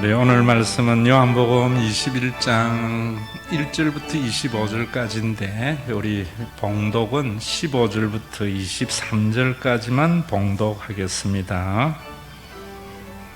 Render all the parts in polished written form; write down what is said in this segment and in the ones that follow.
네, 오늘 말씀은 요한복음 21장 1절부터 25절까지인데 우리 봉독은 15절부터 23절까지만 봉독하겠습니다.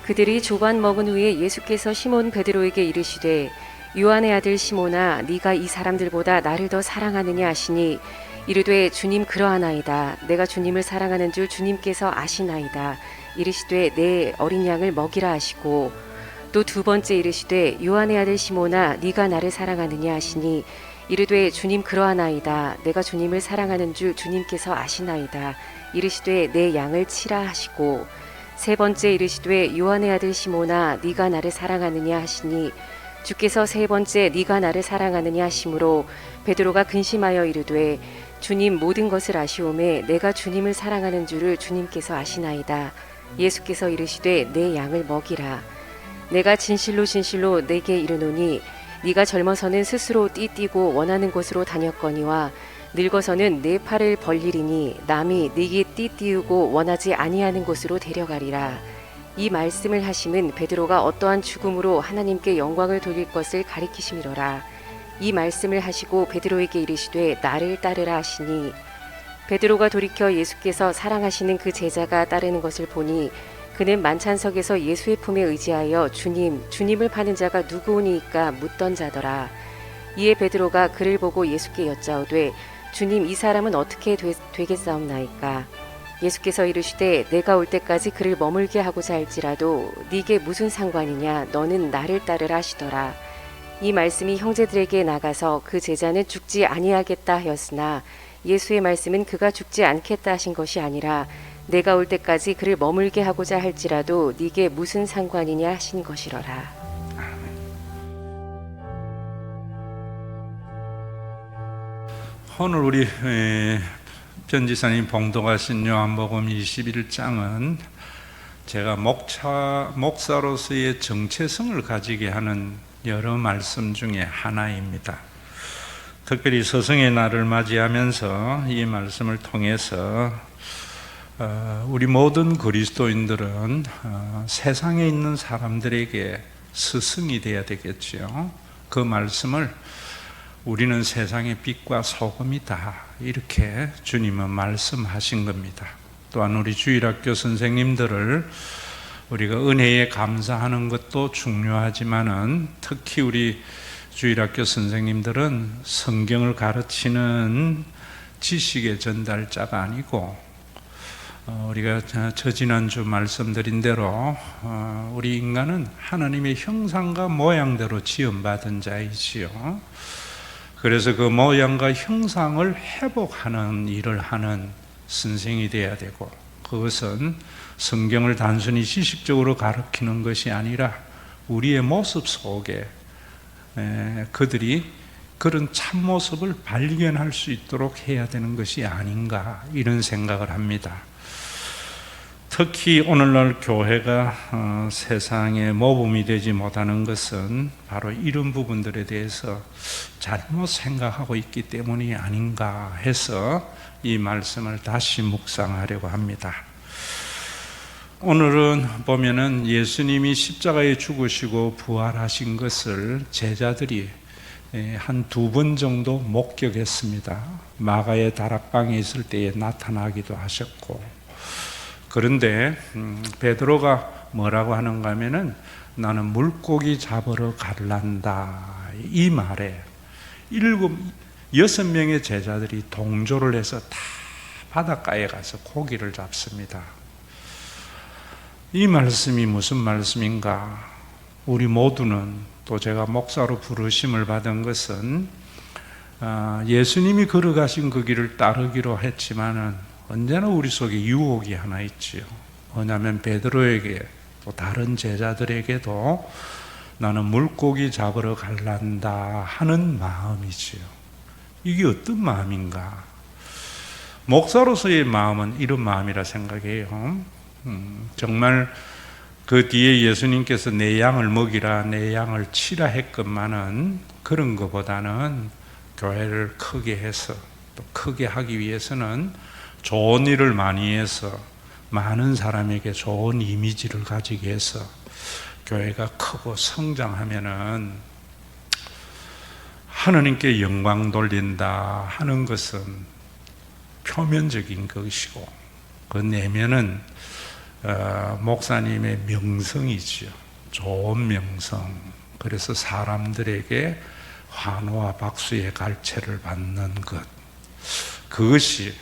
그들이 조반 먹은 후에 예수께서 시몬 베드로에게 이르시되 요한의 아들 시몬아 네가 이 사람들보다 나를 더 사랑하느냐 하시니 이르되 주님 그러하나이다. 내가 주님을 사랑하는 줄 주님께서 아시나이다. 이르시되 내 어린 양을 먹이라 하시고 또 두 번째 이르시되 요한의 아들 시몬아 네가 나를 사랑하느냐 하시니 이르되 주님 그러하나이다. 내가 주님을 사랑하는 줄 주님께서 아시나이다. 이르시되 내 양을 치라 하시고 세 번째 이르시되 요한의 아들 시몬아 네가 나를 사랑하느냐 하시니 주께서 세 번째 네가 나를 사랑하느냐 하심으로 베드로가 근심하여 이르되 주님 모든 것을 아시오매 내가 주님을 사랑하는 줄을 주님께서 아시나이다. 예수께서 이르시되 내 양을 먹이라. 내가 진실로 진실로 내게 이르노니 네가 젊어서는 스스로 띠뛰고 원하는 곳으로 다녔거니와 늙어서는 내 팔을 벌리리니 남이 네게 띠띠우고 원하지 아니하는 곳으로 데려가리라. 이 말씀을 하심은 베드로가 어떠한 죽음으로 하나님께 영광을 돌릴 것을 가리키심이로라. 이 말씀을 하시고 베드로에게 이르시되 나를 따르라 하시니 베드로가 돌이켜 예수께서 사랑하시는 그 제자가 따르는 것을 보니 그는 만찬석에서 예수의 품에 의지하여 주님을 파는 자가 누구오니이까 묻던 자더라. 이에 베드로가 그를 보고 예수께 여짜오되 주님 이 사람은 어떻게 되겠사옵나이까? 예수께서 이르시되 내가 올 때까지 그를 머물게 하고자 할지라도 네게 무슨 상관이냐? 너는 나를 따르라 하시더라. 이 말씀이 형제들에게 나가서 그 제자는 죽지 아니하겠다 하였으나 예수의 말씀은 그가 죽지 않겠다 하신 것이 아니라 내가 올 때까지 그를 머물게 하고자 할지라도 네게 무슨 상관이냐 하신 것이로라. 오늘 우리 변지사님 봉독하신 요한복음 21장은 제가 목사로서의 정체성을 가지게 하는 여러 말씀 중에 하나입니다. 특별히 서성의 날을 맞이하면서 이 말씀을 통해서 우리 모든 그리스도인들은 세상에 있는 사람들에게 스승이 되어야 되겠지요. 그 말씀을 우리는 세상의 빛과 소금이다 이렇게 주님은 말씀하신 겁니다. 또한 우리 주일학교 선생님들을 우리가 은혜에 감사하는 것도 중요하지만은 특히 우리 주일학교 선생님들은 성경을 가르치는 지식의 전달자가 아니고 우리가 지난주 말씀드린 대로 우리 인간은 하나님의 형상과 모양대로 지음받은 자이지요. 그래서 그 모양과 형상을 회복하는 일을 하는 선생이 되어야 되고, 그것은 성경을 단순히 지식적으로 가르치는 것이 아니라 우리의 모습 속에 그들이 그런 참모습을 발견할 수 있도록 해야 되는 것이 아닌가 이런 생각을 합니다. 특히 오늘날 교회가 세상에 모범이 되지 못하는 것은 바로 이런 부분들에 대해서 잘못 생각하고 있기 때문이 아닌가 해서 이 말씀을 다시 묵상하려고 합니다. 오늘은 보면은 예수님이 십자가에 죽으시고 부활하신 것을 제자들이 한 2번 정도 목격했습니다. 마가의 다락방에 있을 때에 나타나기도 하셨고, 그런데 베드로가 뭐라고 하는가 하면은 나는 물고기 잡으러 갈란다 이 말에 6명의 제자들이 동조를 해서 다 바닷가에 가서 고기를 잡습니다. 이 말씀이 무슨 말씀인가? 우리 모두는, 또 제가 목사로 부르심을 받은 것은 예수님이 걸어가신 그 길을 따르기로 했지만은 언제나 우리 속에 유혹이 하나 있지요. 뭐냐면 베드로에게 또 다른 제자들에게도 나는 물고기 잡으러 갈란다 하는 마음이지요. 이게 어떤 마음인가? 목사로서의 마음은 이런 마음이라 생각해요. 정말 그 뒤에 예수님께서 내 양을 먹이라, 내 양을 치라 했건만은 그런 것보다는 교회를 크게 해서 또 크게 하기 위해서는 좋은 일을 많이 해서 많은 사람에게 좋은 이미지를 가지게 해서 교회가 크고 성장하면은 하나님께 영광 돌린다 하는 것은 표면적인 것이고, 그 내면은 목사님의 명성이지요. 좋은 명성. 그래서 사람들에게 환호와 박수의 갈채를 받는 것, 그것이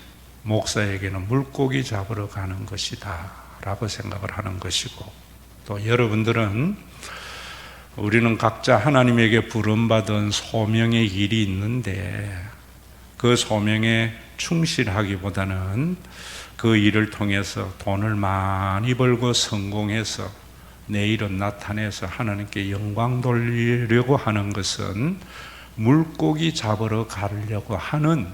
목사에게는 물고기 잡으러 가는 것이다 라고 생각을 하는 것이고, 또 여러분들은, 우리는 각자 하나님에게 부름받은 소명의 일이 있는데 그 소명에 충실하기보다는 그 일을 통해서 돈을 많이 벌고 성공해서 내 일은 나타내서 하나님께 영광 돌리려고 하는 것은 물고기 잡으러 가려고 하는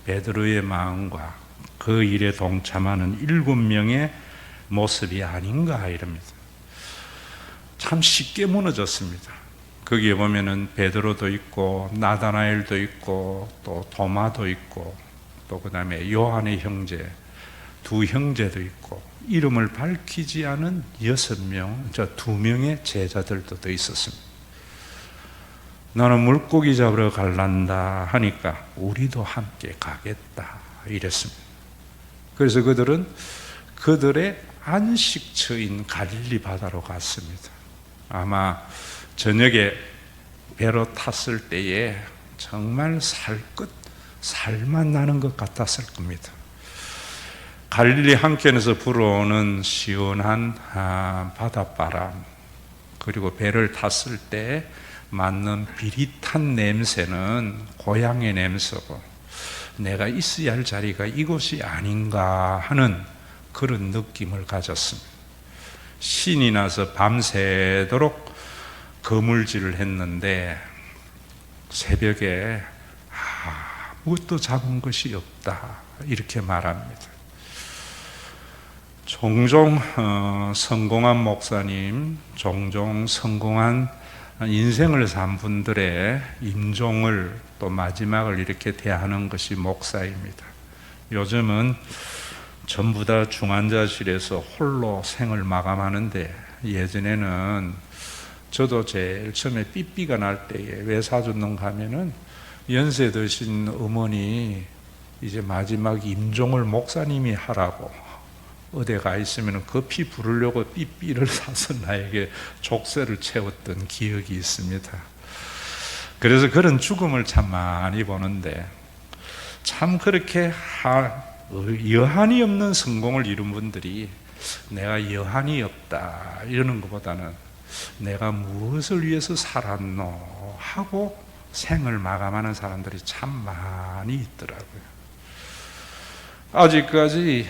베드로의 마음과 그 일에 동참하는 7명의 모습이 아닌가 이럽니다. 참 쉽게 무너졌습니다. 거기에 보면은 베드로도 있고 나다나엘도 있고 또 도마도 있고 또 그 다음에 요한의 형제, 두 형제도 있고 이름을 밝히지 않은 6명, 2명의 제자들도 더 있었습니다. 나는 물고기 잡으러 갈란다 하니까 우리도 함께 가겠다 이랬습니다. 그래서 그들은 그들의 안식처인 갈릴리 바다로 갔습니다. 아마 저녁에 배로 탔을 때에 정말 살만 나는 것 같았을 겁니다. 갈릴리 한켠에서 불어오는 시원한 바닷바람, 그리고 배를 탔을 때 맞는 비릿한 냄새는 고향의 냄새고 내가 있어야 할 자리가 이곳이 아닌가 하는 그런 느낌을 가졌습니다. 신이 나서 밤새도록 거물질을 했는데 새벽에 아무것도 잡은 것이 없다 이렇게 말합니다. 종종 성공한 목사님, 종종 성공한 인생을 산 분들의 임종을 또 마지막을 이렇게 대하는 것이 목사입니다. 요즘은 전부 다 중환자실에서 홀로 생을 마감하는데, 예전에는 저도 제일 처음에 삐삐가 날 때에 외사촌동 가면은 연세 드신 어머니 이제 마지막 임종을 목사님이 하라고 어디 가 있으면 급히 부르려고 삐삐를 사서 나에게 족쇄를 채웠던 기억이 있습니다. 그래서 그런 죽음을 참 많이 보는데, 참 그렇게 여한이 없는 성공을 이룬 분들이 내가 여한이 없다 이러는 것보다는 내가 무엇을 위해서 살았노 하고 생을 마감하는 사람들이 참 많이 있더라고요. 아직까지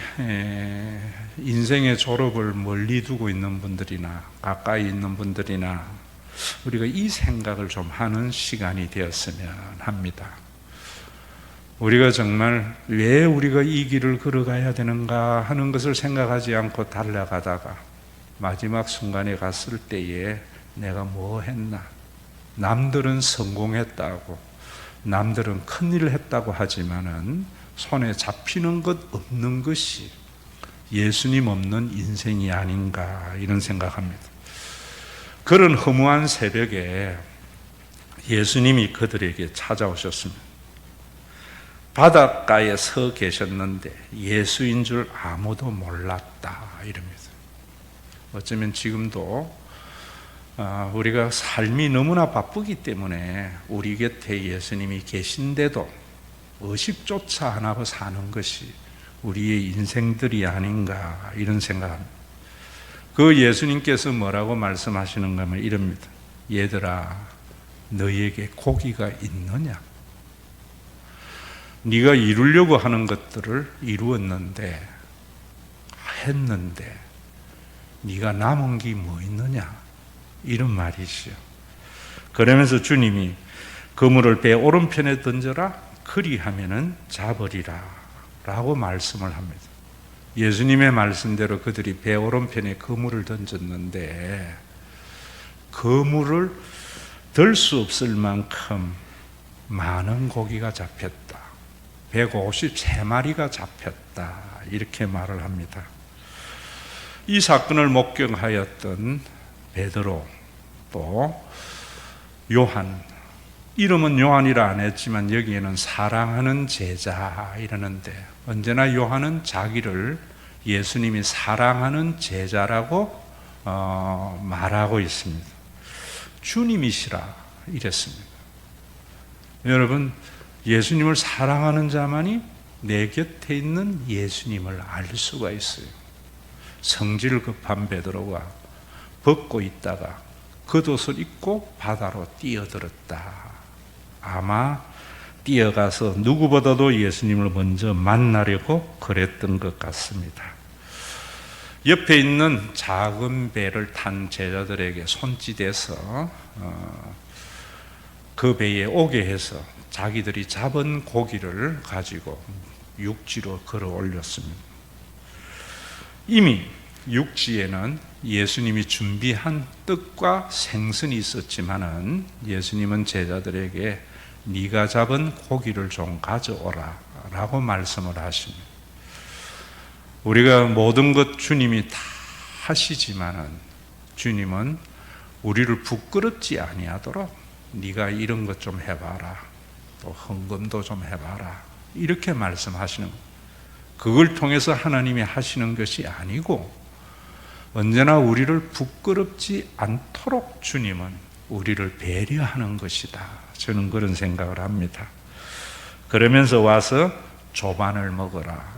인생의 졸업을 멀리 두고 있는 분들이나 가까이 있는 분들이나 우리가 이 생각을 좀 하는 시간이 되었으면 합니다. 우리가 정말 왜 우리가 이 길을 걸어가야 되는가 하는 것을 생각하지 않고 달려가다가 마지막 순간에 갔을 때에 내가 뭐 했나? 남들은 성공했다고, 남들은 큰일을 했다고 하지만은 손에 잡히는 것 없는 것이 예수님 없는 인생이 아닌가 이런 생각합니다. 그런 허무한 새벽에 예수님이 그들에게 찾아오셨습니다. 바닷가에 서 계셨는데 예수인 줄 아무도 몰랐다 이럽니다. 어쩌면 지금도 우리가 삶이 너무나 바쁘기 때문에 우리 곁에 예수님이 계신데도 의식조차 안 하고 사는 것이 우리의 인생들이 아닌가 이런 생각합니다. 그 예수님께서 뭐라고 말씀하시는가 하면 이럽니다. 얘들아, 너희에게 고기가 있느냐? 네가 이루려고 하는 것들을 이루었는데, 했는데 네가 남은 게 뭐 있느냐? 이런 말이시요. 그러면서 주님이 그물을 배 오른편에 던져라, 그리하면은 잡으리라 라고 말씀을 합니다. 예수님의 말씀대로 그들이 배 오른편에 그물을 던졌는데 그물을 들 수 없을 만큼 많은 고기가 잡혔다. 153마리가 잡혔다. 이렇게 말을 합니다. 이 사건을 목격하였던 베드로, 또 요한, 이름은 요한이라 안 했지만 여기에는 사랑하는 제자 이러는데, 언제나 요한은 자기를 예수님이 사랑하는 제자라고 말하고 있습니다. 주님이시라 이랬습니다. 여러분, 예수님을 사랑하는 자만이 내 곁에 있는 예수님을 알 수가 있어요. 성질 급한 베드로가 벗고 있다가 겉옷을 입고 바다로 뛰어들었다. 아마 뛰어가서 누구보다도 예수님을 먼저 만나려고 그랬던 것 같습니다. 옆에 있는 작은 배를 탄 제자들에게 손짓해서 그 배에 오게 해서 자기들이 잡은 고기를 가지고 육지로 걸어 올렸습니다. 이미 육지에는 예수님이 준비한 떡과 생선이 있었지만은 예수님은 제자들에게 네가 잡은 고기를 좀 가져오라 라고 말씀을 하십니다. 우리가 모든 것 주님이 다 하시지만은 주님은 우리를 부끄럽지 아니하도록 네가 이런 것 좀 해봐라, 또 헌금도 좀 해봐라, 이렇게 말씀하시는 거예요. 그걸 통해서 하나님이 하시는 것이 아니고 언제나 우리를 부끄럽지 않도록 주님은 우리를 배려하는 것이다. 저는 그런 생각을 합니다. 그러면서 와서 조반을 먹어라.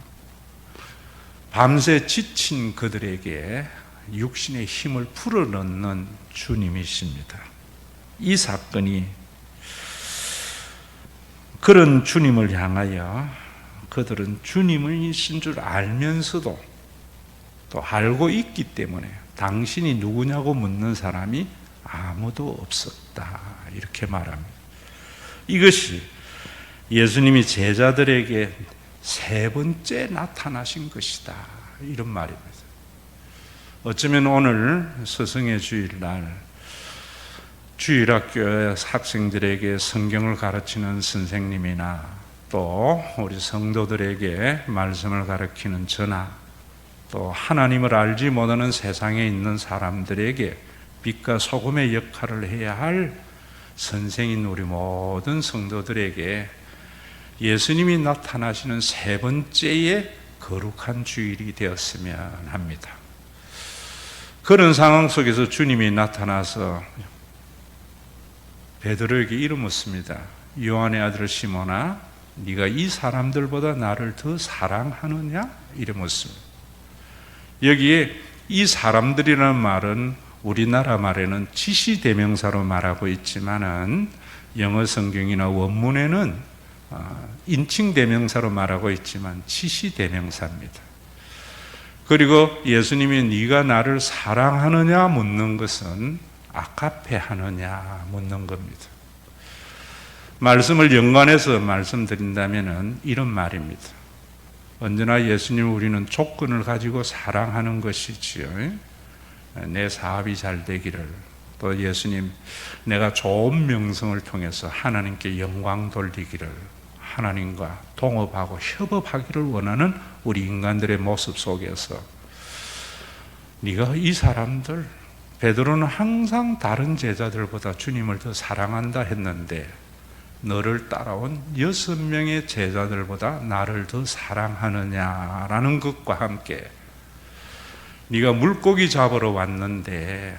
밤새 지친 그들에게 육신의 힘을 풀어넣는 주님이십니다. 이 사건이 그런 주님을 향하여 그들은 주님이신 줄 알면서도 또 알고 있기 때문에 당신이 누구냐고 묻는 사람이 아무도 없었다, 이렇게 말합니다. 이것이 예수님이 제자들에게 세 번째 나타나신 것이다, 이런 말입니다. 어쩌면 오늘 스승의 주일날 주일학교 학생들에게 성경을 가르치는 선생님이나 또 우리 성도들에게 말씀을 가르치는 저나 또 하나님을 알지 못하는 세상에 있는 사람들에게 빛과 소금의 역할을 해야 할 선생인 우리 모든 성도들에게 예수님이 나타나시는 세 번째의 거룩한 주일이 되었으면 합니다. 그런 상황 속에서 주님이 나타나서 베드로에게 이름 묻습니다. 요한의 아들 시몬아, 네가 이 사람들보다 나를 더 사랑하느냐? 이름 묻습니다. 여기에 이 사람들이라는 말은 우리나라 말에는 지시대명사로 말하고 있지만은 영어 성경이나 원문에는 인칭대명사로 말하고 있지만 지시대명사입니다. 그리고 예수님이 네가 나를 사랑하느냐 묻는 것은 아카페 하느냐 묻는 겁니다. 말씀을 연관해서 말씀드린다면 이런 말입니다. 언제나 예수님 우리는 조건을 가지고 사랑하는 것이지요. 내 사업이 잘 되기를, 또 예수님 내가 좋은 명성을 통해서 하나님께 영광 돌리기를, 하나님과 동업하고 협업하기를 원하는 우리 인간들의 모습 속에서 네가 이 사람들, 베드로는 항상 다른 제자들보다 주님을 더 사랑한다 했는데 너를 따라온 6명의 제자들보다 나를 더 사랑하느냐라는 것과 함께 네가 물고기 잡으러 왔는데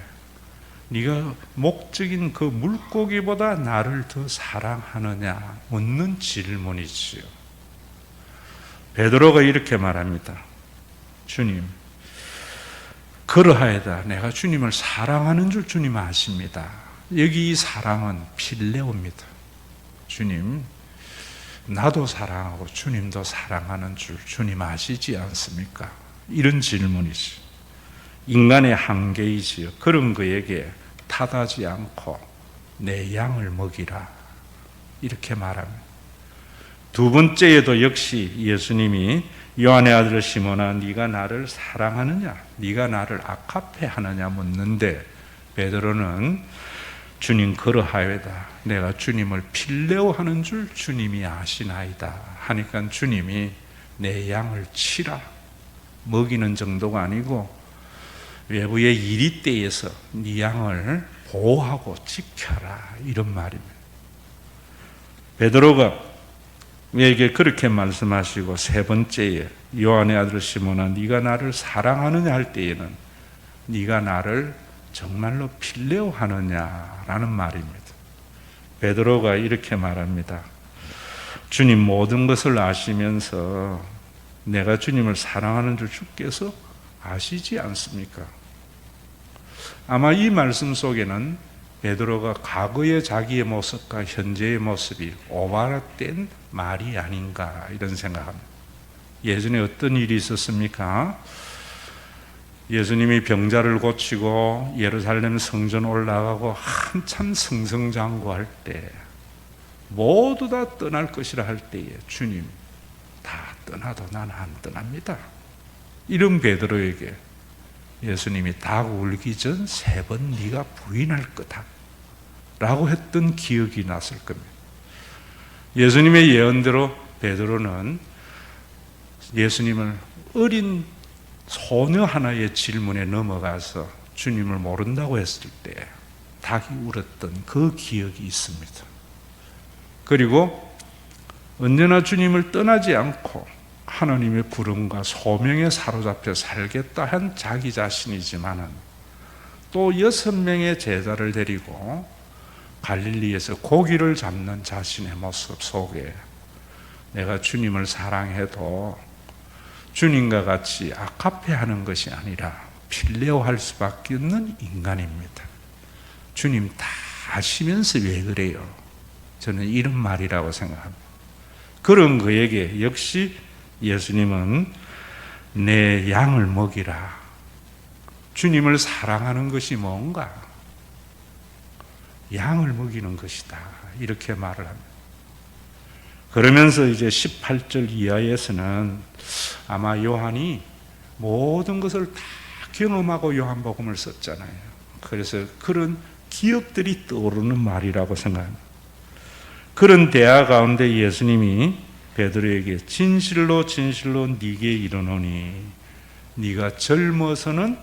네가 목적인 그 물고기보다 나를 더 사랑하느냐 묻는 질문이지요. 베드로가 이렇게 말합니다. 주님, 그러하여다 내가 주님을 사랑하는 줄 주님 아십니다. 여기 이 사랑은 필레오입니다. 주님, 나도 사랑하고 주님도 사랑하는 줄 주님 아시지 않습니까? 이런 질문이지. 인간의 한계이지요. 그런 그에게 탓하지 않고 내 양을 먹이라, 이렇게 말합니다. 두 번째에도 역시 예수님이 요한의 아들 시몬아, 네가 나를 사랑하느냐, 네가 나를 아카페 하느냐 묻는데 베드로는 주님 그러하여다 내가 주님을 필레오 하는 줄 주님이 아시나이다 하니까 주님이 내 양을 치라, 먹이는 정도가 아니고 외부의 이리 때에서 네 양을 보호하고 지켜라, 이런 말입니다. 베드로가 내게 그렇게 말씀하시고, 세 번째에 요한의 아들 시몬아, 네가 나를 사랑하느냐 할 때에는 네가 나를 정말로 필레오 하느냐라는 말입니다. 베드로가 이렇게 말합니다. 주님 모든 것을 아시면서 내가 주님을 사랑하는 줄 주께서 아시지 않습니까? 아마 이 말씀 속에는 베드로가 과거의 자기의 모습과 현재의 모습이 오버랩된 말이 아닌가, 이런 생각합니다. 예전에 어떤 일이 있었습니까? 예수님이 병자를 고치고 예루살렘 성전 올라가고 한참 승승장구할 때, 모두 다 떠날 것이라 할 때에 주님, 다 떠나도 나는 안 떠납니다, 이런 베드로에게 예수님이 닭 울기 전 3번 네가 부인할 거다 라고 했던 기억이 났을 겁니다. 예수님의 예언대로 베드로는 예수님을 어린 소녀 하나의 질문에 넘어가서 주님을 모른다고 했을 때 닭이 울었던 그 기억이 있습니다. 그리고 언제나 주님을 떠나지 않고 하나님의 부름과 소명에 사로잡혀 살겠다 한 자기 자신이지만은, 또 6명의 제자를 데리고 갈릴리에서 고기를 잡는 자신의 모습 속에 내가 주님을 사랑해도 주님과 같이 아카페하는 것이 아니라 필레오할 수밖에 없는 인간입니다. 주님 다 아시면서 왜 그래요? 저는 이런 말이라고 생각합니다. 그런 그에게 역시 예수님은 내 양을 먹이라, 주님을 사랑하는 것이 뭔가? 양을 먹이는 것이다, 이렇게 말을 합니다. 그러면서 이제 18절 이하에서는 아마 요한이 모든 것을 다 경험하고 요한복음을 썼잖아요. 그래서 그런 기억들이 떠오르는 말이라고 생각합니다. 그런 대화 가운데 예수님이 베드로에게 진실로 진실로 네게 이르노니 네가 젊어서는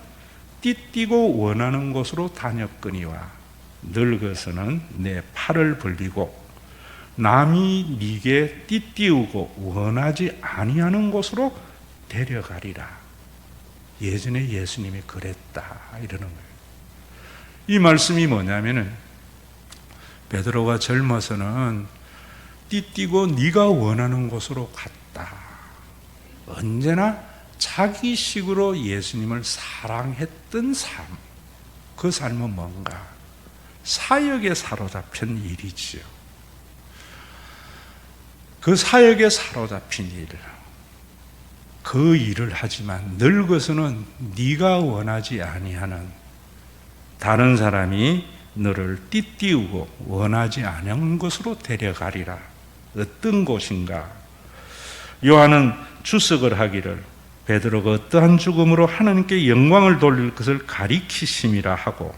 띠띠고 원하는 곳으로 다녔거니와 늙어서는 내 팔을 벌리고 남이 네게 띠띠우고 원하지 아니하는 곳으로 데려가리라. 예전에 예수님이 그랬다, 이러는 거예요. 이 말씀이 뭐냐면은 베드로가 젊어서는 띠띠고 네가 원하는 곳으로 갔다. 언제나 자기식으로 예수님을 사랑했던 삶, 그 삶은 뭔가? 사역에 사로잡힌 일이지요. 그 사역에 사로잡힌 일, 그 일을 하지만 늙어서는 네가 원하지 아니하는, 다른 사람이 너를 띠띠우고 원하지 않은 곳으로 데려가리라. 어떤 곳인가? 요한은 주석을 하기를 베드로가 어떠한 죽음으로 하나님께 영광을 돌릴 것을 가리키심이라 하고,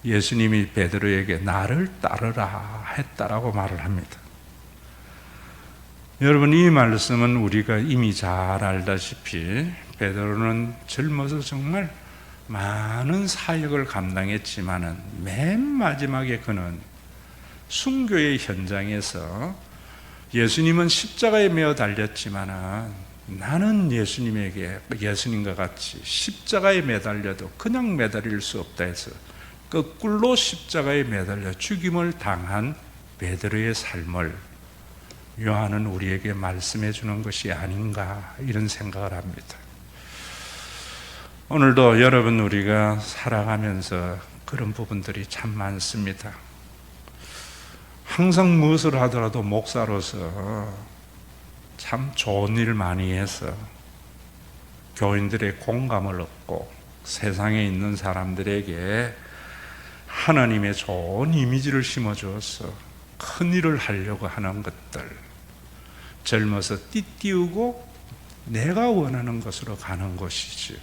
예수님이 베드로에게 나를 따르라 했다라고 말을 합니다. 여러분, 이 말씀은 우리가 이미 잘 알다시피 베드로는 젊어서 정말 많은 사역을 감당했지만은 맨 마지막에 그는 순교의 현장에서 예수님은 십자가에 매어 달렸지만은 나는 예수님과 같이 십자가에 매달려도 그냥 매달릴 수 없다 해서 거꾸로 십자가에 매달려 죽임을 당한 베드로의 삶을 요한은 우리에게 말씀해 주는 것이 아닌가, 이런 생각을 합니다. 오늘도 여러분, 우리가 살아가면서 그런 부분들이 참 많습니다. 항상 무엇을 하더라도 목사로서 참 좋은 일 많이 해서 교인들의 공감을 얻고 세상에 있는 사람들에게 하나님의 좋은 이미지를 심어주어서 큰 일을 하려고 하는 것들, 젊어서 띠띠우고 내가 원하는 것으로 가는 것이지요.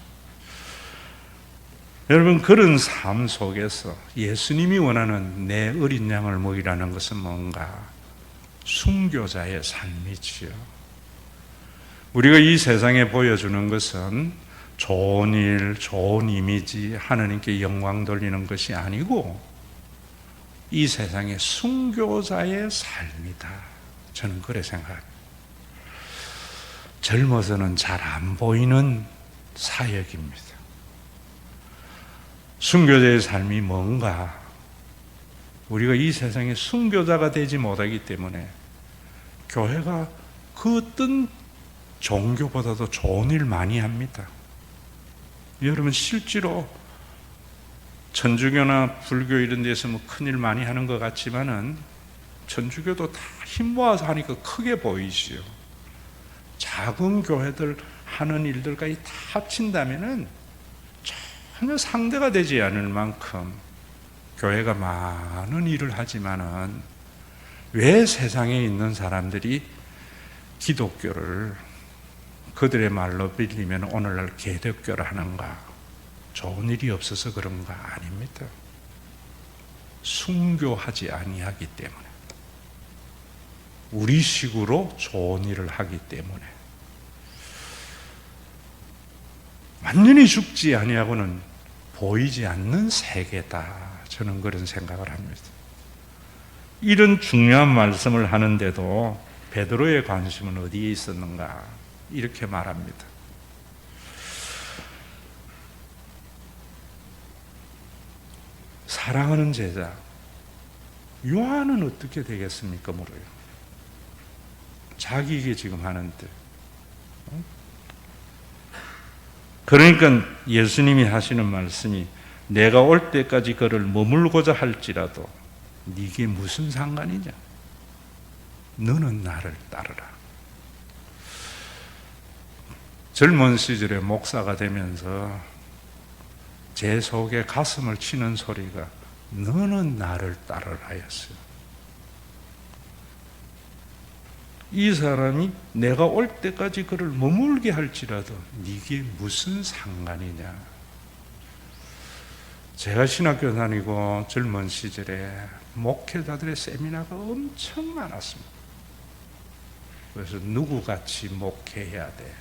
여러분, 그런 삶 속에서 예수님이 원하는 내 어린 양을 먹이라는 것은 뭔가? 순교자의 삶이지요. 우리가 이 세상에 보여주는 것은 좋은 일, 좋은 이미지, 하나님께 영광 돌리는 것이 아니고 이 세상의 순교자의 삶이다. 저는 그래 생각합니다. 젊어서는 잘 안 보이는 사역입니다. 순교자의 삶이 뭔가? 우리가 이 세상의 순교자가 되지 못하기 때문에 교회가 그 어떤 종교보다도 좋은 일 많이 합니다. 여러분 실제로 천주교나 불교 이런 데서 뭐 큰일 많이 하는 것 같지만은 천주교도 다 힘 모아서 하니까 크게 보이지요. 작은 교회들 하는 일들까지 다 합친다면은 전혀 상대가 되지 않을 만큼 교회가 많은 일을 하지만은 왜 세상에 있는 사람들이 기독교를 그들의 말로 빌리면 오늘날 개독교를 하는가? 좋은 일이 없어서 그런가? 아닙니다. 순교하지 아니하기 때문에, 우리식으로 좋은 일을 하기 때문에, 완전히 죽지 아니하고는 보이지 않는 세계다. 저는 그런 생각을 합니다. 이런 중요한 말씀을 하는데도 베드로의 관심은 어디에 있었는가? 이렇게 말합니다. 사랑하는 제자 요한은 어떻게 되겠습니까? 물어요. 자기에게 지금 하는데. 그러니까 예수님이 하시는 말씀이 내가 올 때까지 그를 머물고자 할지라도 네게 무슨 상관이냐? 너는 나를 따르라. 젊은 시절에 목사가 되면서 제 속에 가슴을 치는 소리가 너는 나를 따르라였어요. 이 사람이 내가 올 때까지 그를 머물게 할지라도 네게 무슨 상관이냐. 제가 신학교 다니고 젊은 시절에 목회자들의 세미나가 엄청 많았습니다. 그래서 누구같이 목회해야 돼.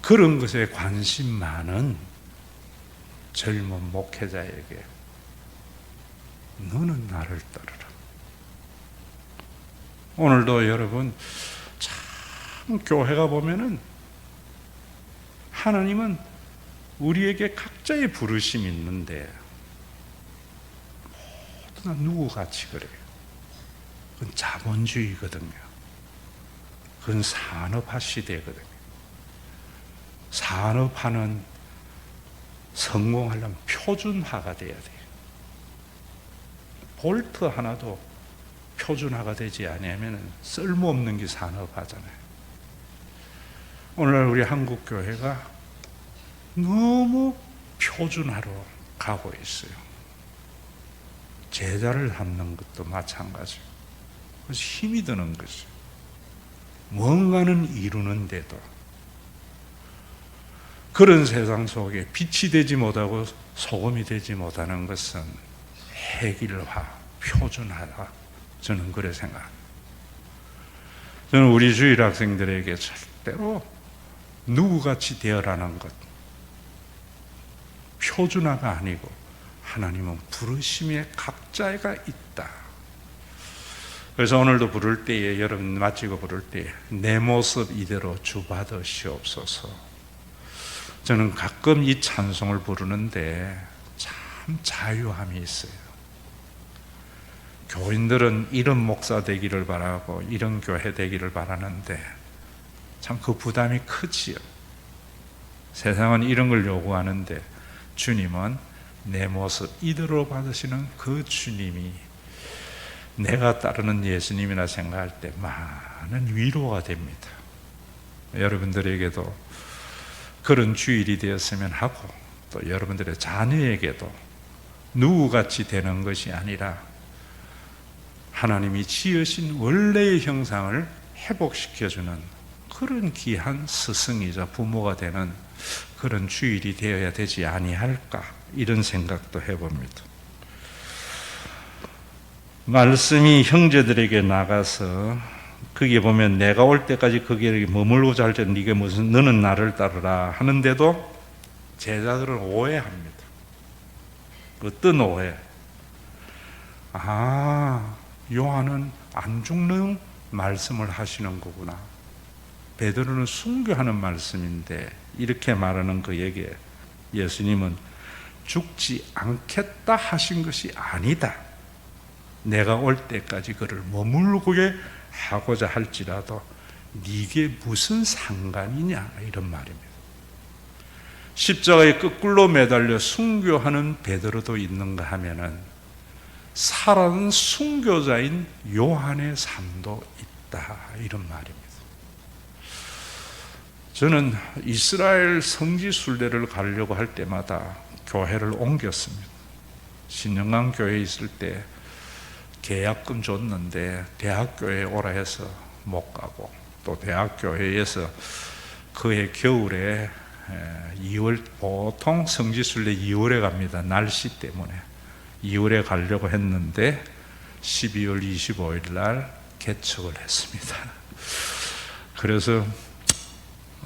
그런 것에 관심 많은 젊은 목회자에게 너는 나를 따르라. 오늘도 여러분 참 교회가 보면은 하나님은 우리에게 각자의 부르심이 있는데 모두 다 누구같이 그래요. 그건 자본주의거든요. 그건 산업화 시대거든요. 산업화는 성공하려면 표준화가 돼야 돼요. 볼트 하나도 표준화가 되지 않으면 쓸모없는 게 산업화잖아요. 오늘날 우리 한국 교회가 너무 표준화로 가고 있어요. 제자를 삼는 것도 마찬가지고. 그래서 힘이 드는 거죠. 뭔가는 이루는데도 그런 세상 속에 빛이 되지 못하고 소금이 되지 못하는 것은 획일화, 표준화다. 저는 그래 생각합니다. 저는 우리 주일 학생들에게 절대로 누구같이 되어라는 것, 표준화가 아니고 하나님은 부르심에 각자가 있다. 그래서 오늘도 부를 때에, 여러분 마치고 부를 때에 내 모습 이대로 주 받으시옵소서. 저는 가끔 이 찬송을 부르는데 참 자유함이 있어요. 교인들은 이런 목사 되기를 바라고 이런 교회 되기를 바라는데 참 그 부담이 크지요. 세상은 이런 걸 요구하는데 주님은 내 모습 이대로 받으시는 그 주님이 내가 따르는 예수님이라 생각할 때 많은 위로가 됩니다. 여러분들에게도 그런 주일이 되었으면 하고 또 여러분들의 자녀에게도 누구같이 되는 것이 아니라 하나님이 지으신 원래의 형상을 회복시켜주는 그런 귀한 스승이자 부모가 되는 그런 주일이 되어야 되지 아니할까, 이런 생각도 해봅니다. 말씀이 형제들에게 나가서 거기에 보면 내가 올 때까지 거기에 머물고자 할 때는 네가 무슨 너는 나를 따르라 하는데도 제자들은 오해합니다. 어떤 오해? 요한은 안 죽는 말씀을 하시는 거구나. 베드로는 순교하는 말씀인데 이렇게 말하는 그에게 예수님은 죽지 않겠다 하신 것이 아니다. 내가 올 때까지 그를 머물게 하고자 할지라도 네게 무슨 상관이냐 이런 말입니다. 십자가에 거꾸로 매달려 순교하는 베드로도 있는가 하면은 살아는 순교자인 요한의 삶도 있다 이런 말입니다. 저는 이스라엘 성지 순례를 가려고 할 때마다 교회를 옮겼습니다. 신영강 교회에 있을 때 계약금 줬는데 대학교에 오라 해서 못 가고, 또 대학교회에서 그해 겨울에 2월, 보통 성지순례 2월에 갑니다. 날씨 때문에 2월에 가려고 했는데 12월 25일 날 개척을 했습니다. 그래서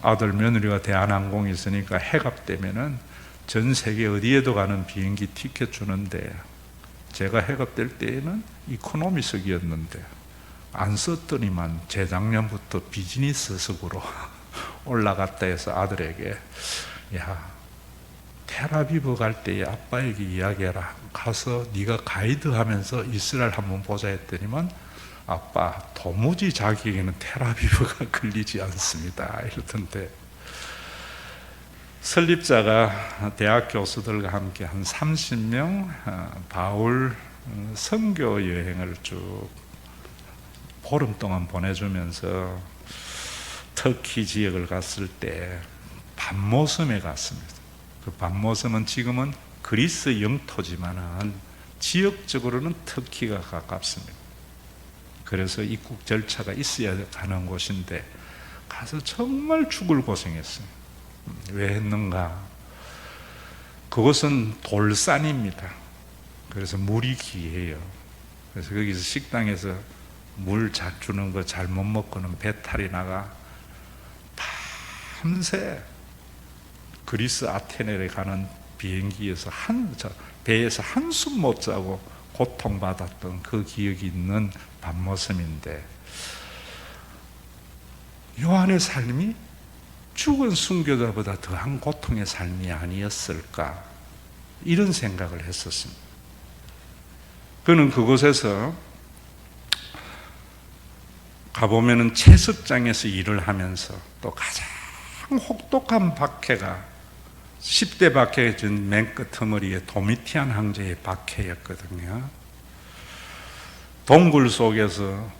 아들 며느리가 대한항공이 있으니까 해갑되면은 전 세계 어디에도 가는 비행기 티켓 주는데, 제가 해갑될 때에는 이코노미석이었는데 안 썼더니만 재작년부터 비즈니스석으로 올라갔다 해서 아들에게, 야, 텔아비브 갈 때에 아빠에게 이야기해라. 가서 네가 가이드 하면서 이스라엘 한번 보자 했더니만, 아빠 도무지 자기에게는 텔아비브가 걸리지 않습니다 이러던데, 설립자가 대학 교수들과 함께 한 30명 바울 선교 여행을 쭉 보름 동안 보내주면서 터키 지역을 갔을 때 밤모섬에 갔습니다. 그 밤모섬은 지금은 그리스 영토지만은 지역적으로는 터키가 가깝습니다. 그래서 입국 절차가 있어야 가는 곳인데 가서 정말 죽을 고생했어요. 왜 했는가? 그곳은 돌산입니다. 그래서 물이 귀해요. 그래서 거기서 식당에서 물 주는 거 잘못 먹고는 배탈이 나가 밤새 그리스 아테네에 가는 비행기에서 배에서 한숨 못 자고 고통받았던 그 기억이 있는 밤모섬인데, 요한의 삶이 죽은 순교자보다 더한 고통의 삶이 아니었을까, 이런 생각을 했었습니다. 그는 그곳에서 가보면은 채석장에서 일을 하면서 또 가장 혹독한 박해가 10대 박해가 준 맨 끝머리에 도미티안 황제의 박해였거든요. 동굴 속에서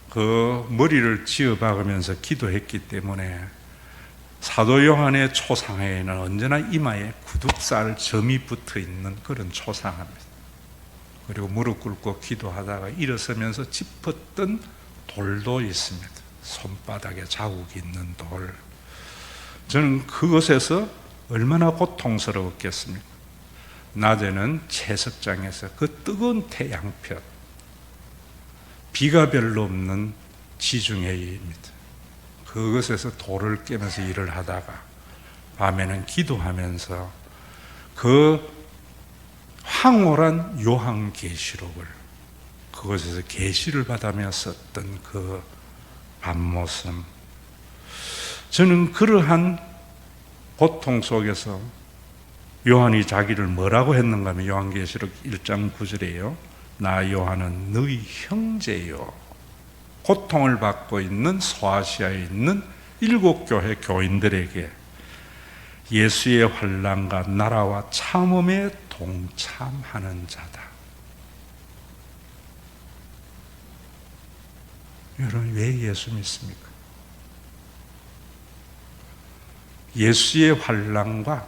그 머리를 쥐어박으면서 기도했기 때문에 사도 요한의 초상에는 언제나 이마에 구둑살 점이 붙어 있는 그런 초상입니다. 그리고 무릎 꿇고 기도하다가 일어서면서 짚었던 돌도 있습니다. 손바닥에 자국이 있는 돌. 저는 그것에서 얼마나 고통스러웠겠습니까? 낮에는 채석장에서 그 뜨거운 태양볕, 비가 별로 없는 지중해입니다. 그것에서 돌을 깨면서 일을 하다가 밤에는 기도하면서 그 황홀한 요한계시록을 그곳에서 계시를 받으며 썼던 그 밤모섬. 저는 그러한 고통 속에서 요한이 자기를 뭐라고 했는가 하면 요한계시록 1장 9절에요. 나 요한은 너희 형제요. 고통을 받고 있는 소아시아에 있는 7교회 교인들에게 예수의 환난과 나라와 참음에 동참하는 자다. 여러분, 왜 예수 믿습니까? 예수의 환난과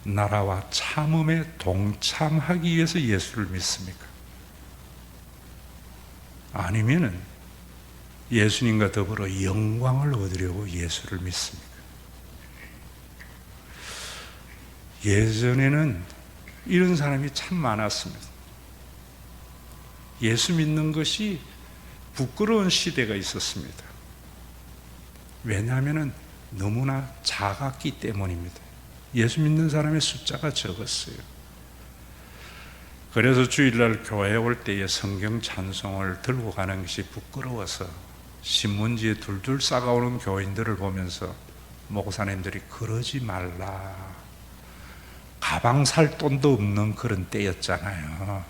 나라와 참음에 동참하기 위해서 예수를 믿습니까? 아니면은 예수님과 더불어 영광을 얻으려고 예수를 믿습니까? 예전에는 이런 사람이 참 많았습니다. 예수 믿는 것이 부끄러운 시대가 있었습니다. 왜냐하면 너무나 작았기 때문입니다. 예수 믿는 사람의 숫자가 적었어요. 그래서 주일날 교회에 올 때에 성경 찬송을 들고 가는 것이 부끄러워서 신문지에 둘둘 싸가오는 교인들을 보면서 목사님들이 그러지 말라. 가방 살 돈도 없는 그런 때였잖아요.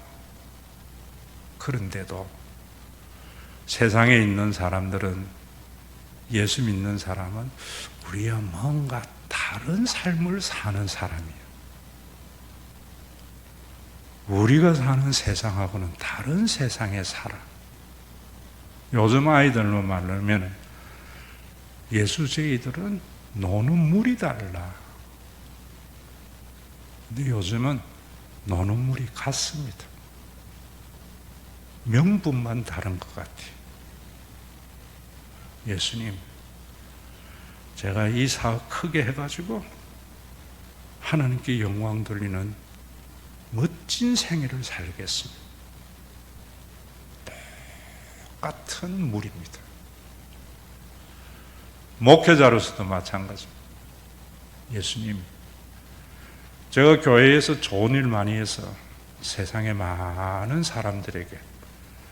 그런데도 세상에 있는 사람들은, 예수 믿는 사람은 우리야 뭔가 다른 삶을 사는 사람이에요. 우리가 사는 세상하고는 다른 세상에 살아. 요즘 아이들로 말하면 예수쟁이들은 노는 물이 달라. 근데 요즘은 노는 물이 같습니다. 명분만 다른 것 같아요. 예수님, 제가 이 사업 크게 해가지고 하나님께 영광 돌리는 멋진 생애를 살겠습니다. 똑같은 물입니다. 목회자로서도 마찬가지입니다. 예수님, 제가 교회에서 좋은 일 많이 해서 세상의 많은 사람들에게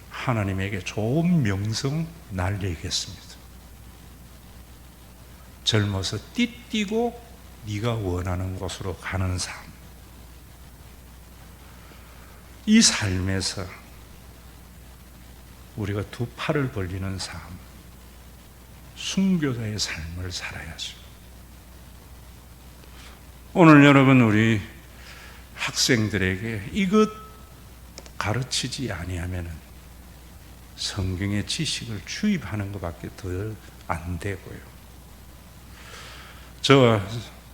하나님에게 좋은 명성 날리겠습니다. 젊어서 띠띠고 네가 원하는 곳으로 가는 삶. 이 삶에서 우리가 두 팔을 벌리는 삶, 순교자의 삶을 살아야죠. 오늘 여러분, 우리 학생들에게 이것 가르치지 아니하면 성경의 지식을 주입하는 것밖에 더 안 되고요. 저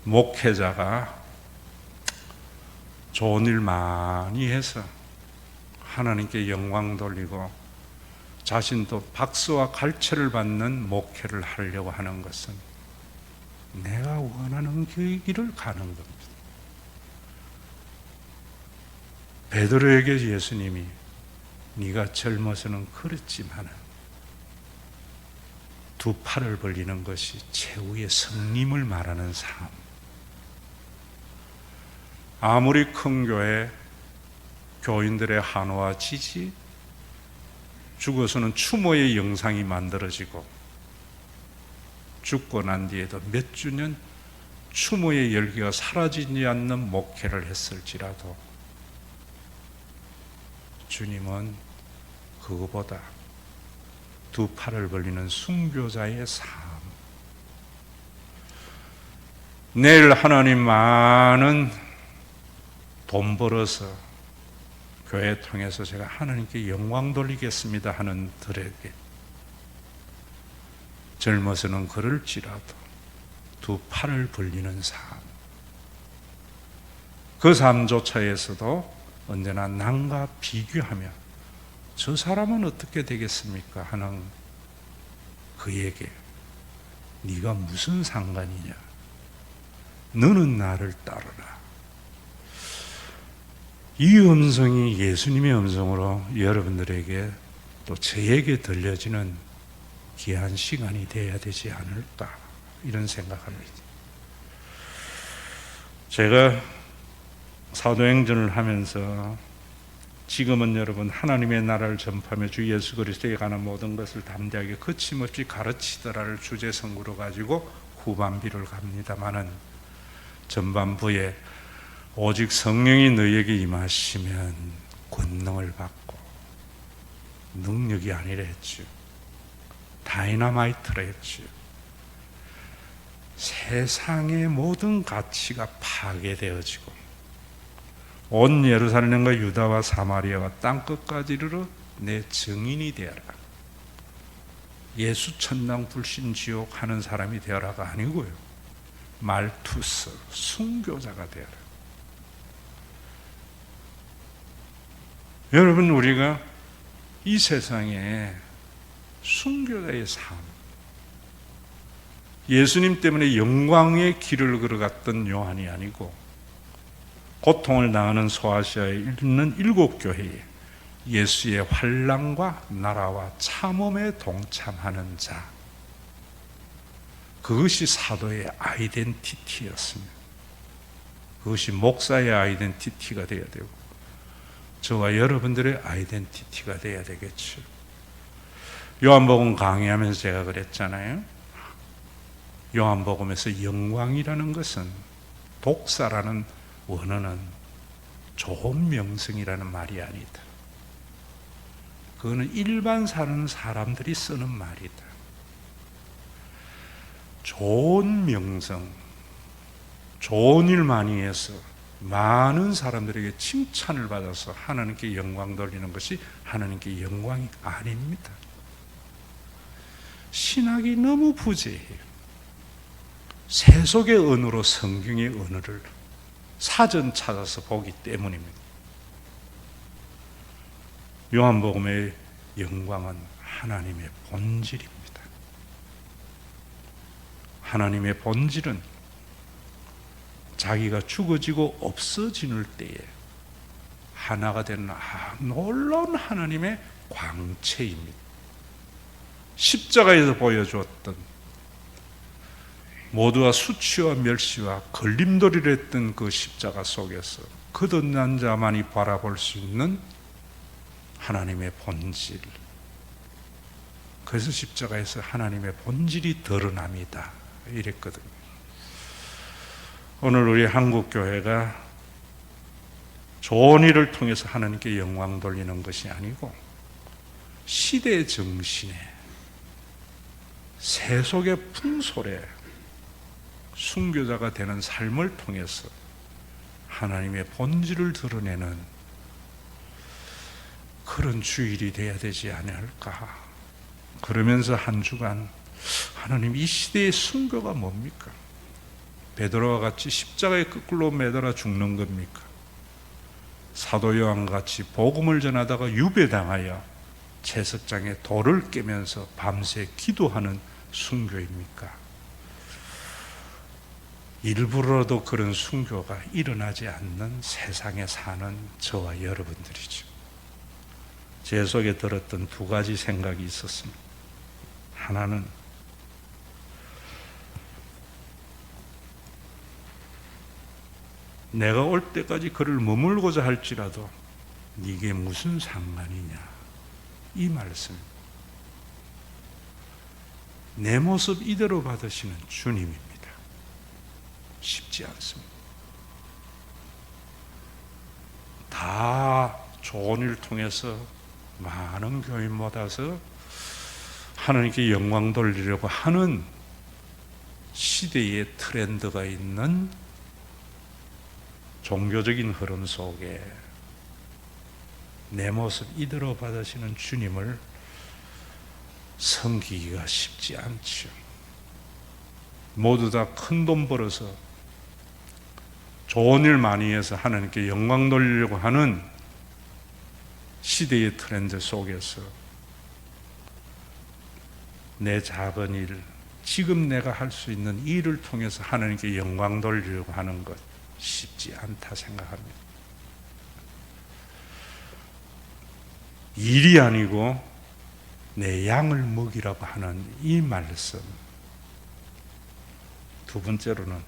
목회자가 좋은 일 많이 해서 하나님께 영광 돌리고 자신도 박수와 갈채를 받는 목회를 하려고 하는 것은 내가 원하는 그 길을 가는 겁니다. 베드로에게 예수님이 네가 젊어서는 그렇지만 두 팔을 벌리는 것이 최후의 성림을 말하는 삶. 아무리 큰 교회, 교인들의 한화와 지지, 죽어서는 추모의 영상이 만들어지고 죽고 난 뒤에도 몇 주년 추모의 열기가 사라지지 않는 목회를 했을지라도 주님은 그거보다 두 팔을 벌리는 순교자의 삶. 내일 하나님 많은 돈 벌어서 교회 통해서 제가 하나님께 영광 돌리겠습니다 하는 들에게 젊어서는 그럴지라도 두 팔을 벌리는 삶. 그 삶조차에서도 언제나 남과 비교하며 저 사람은 어떻게 되겠습니까 하는 그에게 네가 무슨 상관이냐? 너는 나를 따르라. 이 음성이 예수님의 음성으로 여러분들에게 또 저에게 들려지는 귀한 시간이 되어야 되지 않을까 이런 생각합니다. 제가 사도행전을 하면서 지금은 여러분 하나님의 나라를 전파하며 주 예수 그리스도에 관한 모든 것을 담대하게 거침없이 가르치더라를 주제 선구로 가지고 후반비를 갑니다마는 전반부에 오직 성령이 너희에게 임하시면 권능을 받고 능력이 아니라 했죠. 다이너마이트라 했죠. 세상의 모든 가치가 파괴되어지고 온 예루살렘과 유다와 사마리아와 땅끝까지 이르러 내 증인이 되어라. 예수 천당 불신 지옥 하는 사람이 되어라가 아니고요. 말투스 순교자가 되어라. 여러분, 우리가 이 세상에 순교자의 삶, 예수님 때문에 영광의 길을 걸어갔던 요한이 아니고 고통을 당하는 소아시아에 있는 7 교회에 예수의 환난과 나라와 참음에 동참하는 자, 그것이 사도의 아이덴티티였습니다. 그것이 목사의 아이덴티티가 되어야 되고 저와 여러분들의 아이덴티티가 되어야 되겠죠. 요한복음 강의하면서 제가 그랬잖아요. 요한복음에서 영광이라는 것은 독사라는 원어는 좋은 명성이라는 말이 아니다. 그거는 일반 사는 사람들이 쓰는 말이다. 좋은 명성, 좋은 일 많이 해서 많은 사람들에게 칭찬을 받아서 하나님께 영광 돌리는 것이 하나님께 영광이 아닙니다. 신학이 너무 부재해요. 세속의 언어로 성경의 언어를 사전 찾아서 보기 때문입니다. 요한복음의 영광은 하나님의 본질입니다. 하나님의 본질은 자기가 죽어지고 없어지는 때에 하나가 되는 놀라운 하나님의 광채입니다. 십자가에서 보여주었던 모두와 수치와 멸시와 걸림돌이를 했던 그 십자가 속에서 거듭난 자만이 바라볼 수 있는 하나님의 본질. 그래서 십자가에서 하나님의 본질이 드러납니다. 이랬거든요. 오늘 우리 한국교회가 좋은 일을 통해서 하나님께 영광 돌리는 것이 아니고 시대 정신에 세속의 풍솔에 순교자가 되는 삶을 통해서 하나님의 본질을 드러내는 그런 주일이 되어야 되지 않을까. 그러면서 한 주간 하나님 이 시대의 순교가 뭡니까? 베드로와 같이 십자가에 거꾸로 매달아 죽는 겁니까? 사도 요한같이 복음을 전하다가 유배당하여 채석장에 돌을 깨면서 밤새 기도하는 순교입니까? 일부러라도 그런 순교가 일어나지 않는 세상에 사는 저와 여러분들이죠. 제 속에 들었던 두 가지 생각이 있었습니다. 하나는 내가 올 때까지 그를 머물고자 할지라도 이게 무슨 상관이냐, 이 말씀. 내 모습 이대로 받으시는 주님입니다. 쉽지 않습니다. 다 좋은 일을 통해서 많은 교인 모아서 하나님께 영광 돌리려고 하는 시대의 트렌드가 있는 종교적인 흐름 속에 내 모습 이대로 받으시는 주님을 섬기기가 쉽지 않죠. 모두 다 큰 돈 벌어서 좋은 일 많이 해서 하나님께 영광 돌리려고 하는 시대의 트렌드 속에서 내 작은 일, 지금 내가 할 수 있는 일을 통해서 하나님께 영광 돌리려고 하는 것 쉽지 않다 생각합니다. 일이 아니고 내 양을 먹이라고 하는 이 말씀. 두 번째로는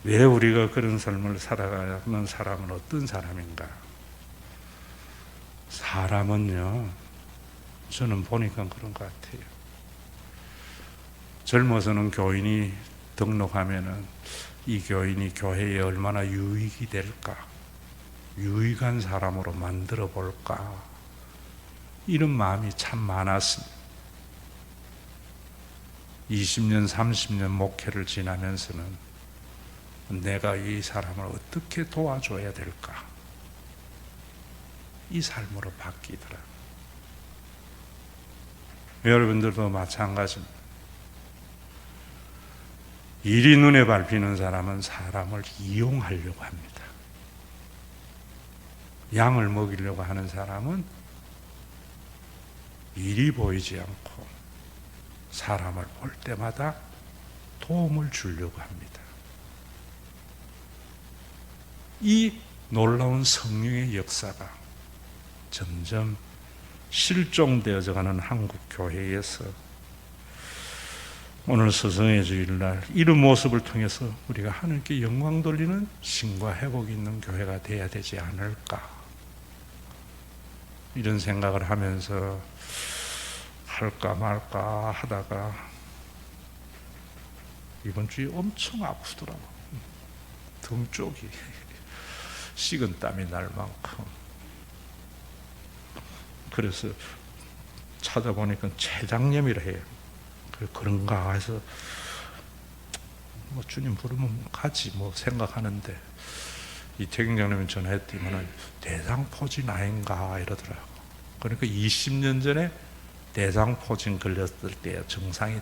왜 우리가 그런 삶을 살아가는 사람은 어떤 사람인가? 사람은요, 저는 보니까 그런 것 같아요. 젊어서는 교인이 등록하면은 이 교인이 교회에 얼마나 유익이 될까? 유익한 사람으로 만들어 볼까? 이런 마음이 참 많았습니다. 20년, 30년 목회를 지나면서는 내가 이 사람을 어떻게 도와줘야 될까? 이 삶으로 바뀌더라. 여러분들도 마찬가지입니다. 일이 눈에 밟히는 사람은 사람을 이용하려고 합니다. 양을 먹이려고 하는 사람은 일이 보이지 않고 사람을 볼 때마다 도움을 주려고 합니다. 이 놀라운 성령의 역사가 점점 실종되어져 가는 한국 교회에서 오늘 스승의 주일날 이런 모습을 통해서 우리가 하나님께 영광 돌리는 신과 회복이 있는 교회가 되어야 되지 않을까, 이런 생각을 하면서 할까 말까 하다가 이번 주에 엄청 아프더라고. 등 쪽이 식은 땀이 날 만큼. 그래서 찾아보니까 췌장염이라 해요. 그런가 해서 뭐 주님 부르면 가지 뭐 생각하는데, 이 태경장님이 전화했더니만 대장포진 아닌가 이러더라고. 그러니까 20년 전에 대장포진 걸렸을 때 증상이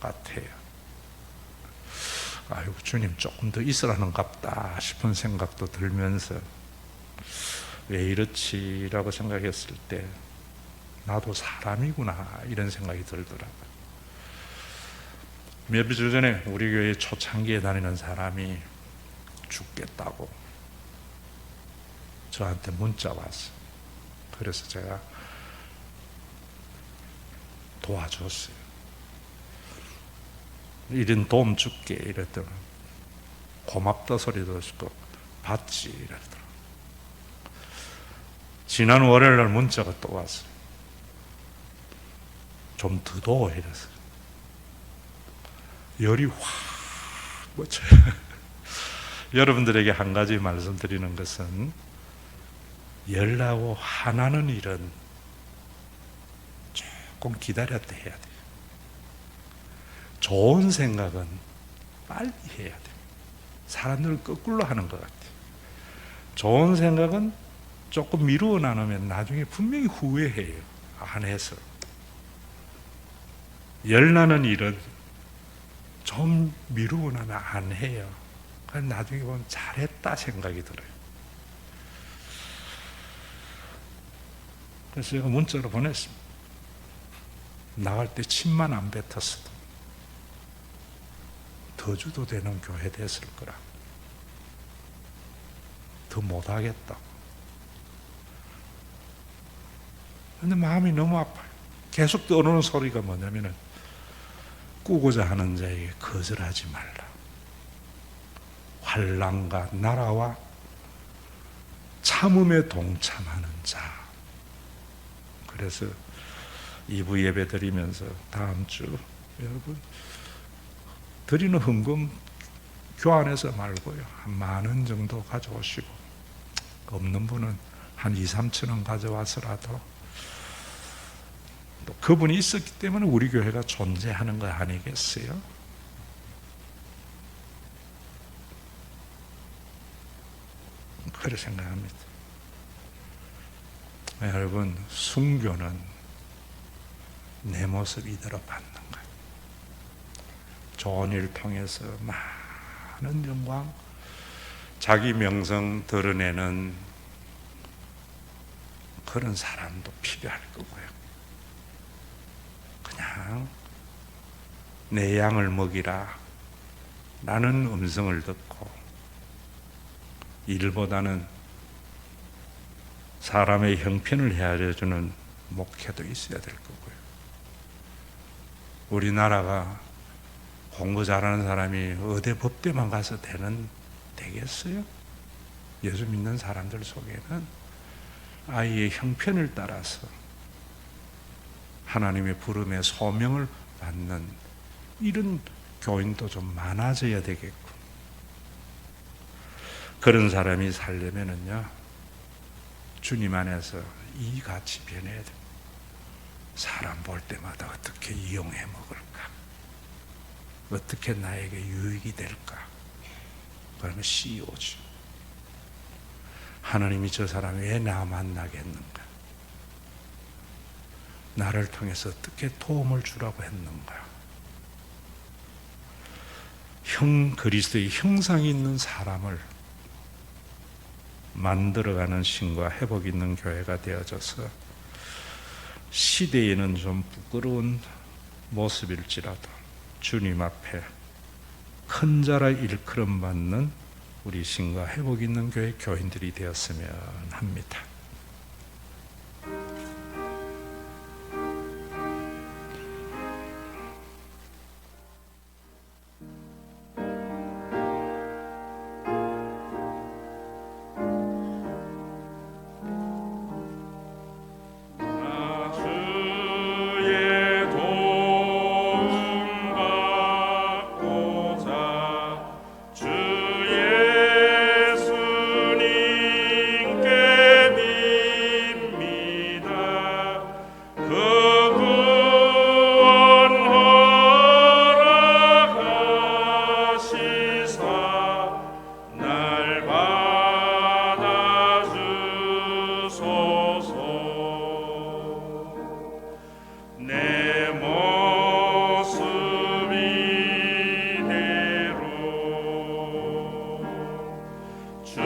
똑같아요. 아이고 주님 조금 더 있으라는갑다 싶은 생각도 들면서 왜 이렇지라고 생각했을 때 나도 사람이구나 이런 생각이 들더라고요. 몇 주 전에 우리 교회 초창기에 다니는 사람이 죽겠다고 저한테 문자 왔어요. 그래서 제가 도와줬어요. 이런 도움 줄게 이랬더니 고맙다 소리도 듣고 받지 이랬더라고요. 지난 월요일 날 문자가 또 왔어요. 좀 더 둬 이랬어요. 열이 확 뻗쳐요. 여러분들에게 한 가지 말씀드리는 것은, 열나고 화나는 일은 조금 기다렸다 해야 돼요. 좋은 생각은 빨리 해야 돼요. 사람들은 거꾸로 하는 것 같아요. 좋은 생각은 조금 미루어 나누면 나중에 분명히 후회해요. 안 해서. 열나는 일은 좀 미루고 나면 안 해요. 그래서 나중에 보면 잘했다 생각이 들어요. 그래서 제가 문자로 보냈습니다. 나갈 때 침만 안 뱉었어도 더 주도 되는 교회 됐을 거라. 더 못하겠다. 근데 마음이 너무 아파요. 계속 떠오르는 소리가 뭐냐면은, 꾸고자 하는 자에게 거절하지 말라. 환난과 나라와 참음에 동참하는 자. 그래서 2부 예배 드리면서 다음 주 여러분 드리는 헌금 교환해서 말고요, 한 10,000원 정도 가져오시고, 없는 분은 한 2-3천 원 가져와서라도, 또 그분이 있었기 때문에 우리 교회가 존재하는 거 아니겠어요? 그렇게 생각합니다. 여러분, 순교는 내 모습 이대로 받는 거예요. 좋은 일 통해서 많은 영광, 자기 명성 드러내는 그런 사람도 필요할 거고요. 그냥 내 양을 먹이라 라는 음성을 듣고 일보다는 사람의 형편을 헤아려주는 목회도 있어야 될 거고요. 우리나라가 공부 잘하는 사람이 의대 법대만 가서 되겠어요? 예수 믿는 사람들 속에는 아이의 형편을 따라서 하나님의 부름에 소명을 받는 이런 교인도 좀 많아져야 되겠고, 그런 사람이 살려면은요, 주님 안에서 이같이 변해야 됩니다. 사람 볼 때마다 어떻게 이용해 먹을까? 어떻게 나에게 유익이 될까? 그러면 CEO지. 하나님이 저 사람이 왜 나 만나겠는가? 나를 통해서 어떻게 도움을 주라고 했는가? 그리스도의 형상이 있는 사람을 만들어가는 신과 회복 있는 교회가 되어져서, 시대에는 좀 부끄러운 모습일지라도 주님 앞에 큰 자라 일컬음 받는 우리 신과 회복 있는 교회 교인들이 되었으면 합니다. 주 예수님께 빕니다. 그 구원 허락하시사 날 받아주소서. 내 모습 이대로 주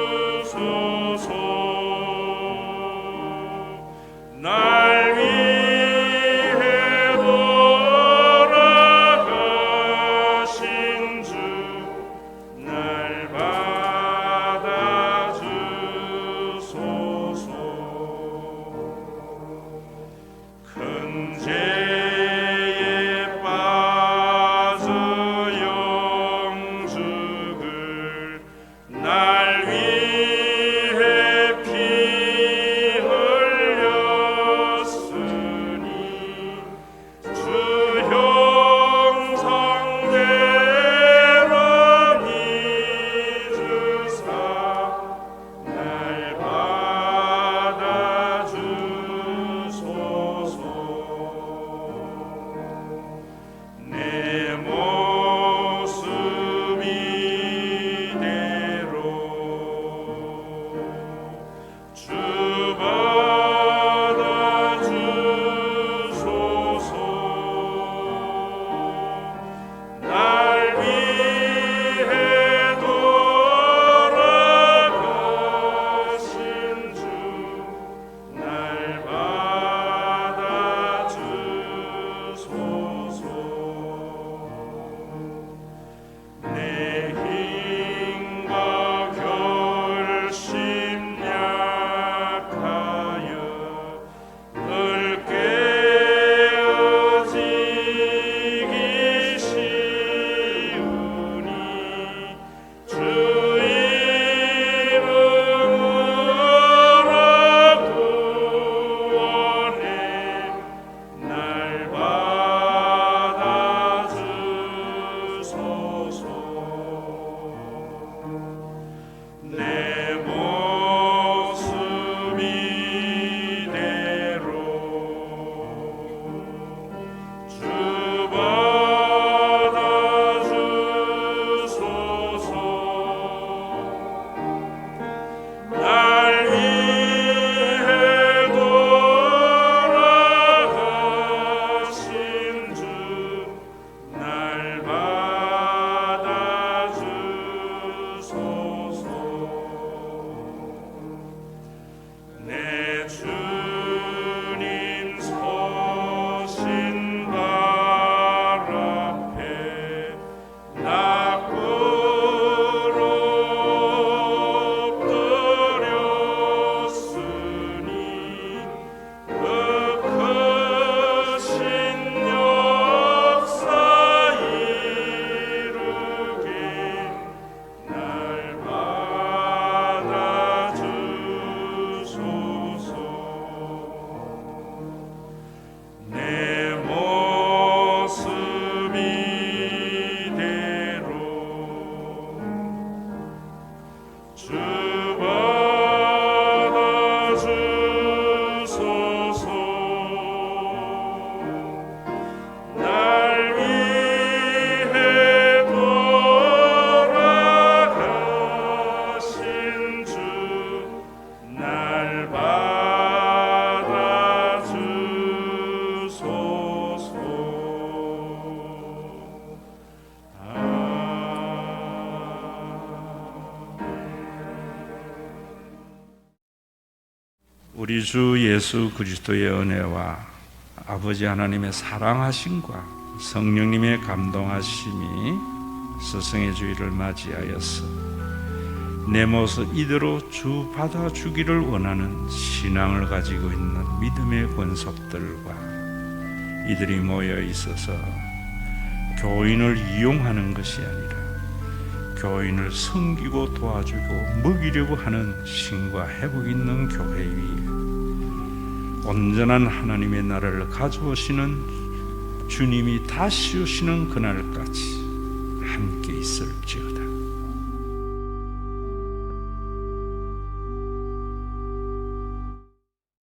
받아주소서. 날 위해 돌아가신 주 날 받아주소서. 큰 죄에 빠져 영죽을 날 위해 피 흘렸으니 주 형상대로 믿으사 날 받아주소서. 내 모습 이대로 주 받아주소서. 날 위해 돌아가신 주 날 받아주소서. 내 힘과 결심 약하여 늘 깨어지기 쉬우니 주 이름으로 구원해 날 받아주소서. 내 모습 이대로 주 받아주소서. 날 위해 돌아가신 주 날 받아주소서. 내 주님 서신 발 앞에 나 꿇어 엎드렸으니 그 크신 역사 이루게 날 받아주소서. 내 모습 이대로 주 받아주소서. 날 위해 돌아가신 주 날 받아주소서. 우리 주 예수 그리스도의 은혜와 아버지 하나님의 사랑하심과 성령님의 감동하심이 스승의 주일을 맞이하여서 내 모습 이대로 주 받아주기를 원하는 신앙을 가지고 있는 믿음의 권속들과 이들이 모여 있어서 교인을 이용하는 것이 아니라 교인을 섬기고 도와주고 먹이려고 하는 신과 회복 있는 교회 위에 온전한 하나님의 나라를 가져오시는 주님이 다시 오시는 그날까지 함께 있을지어다.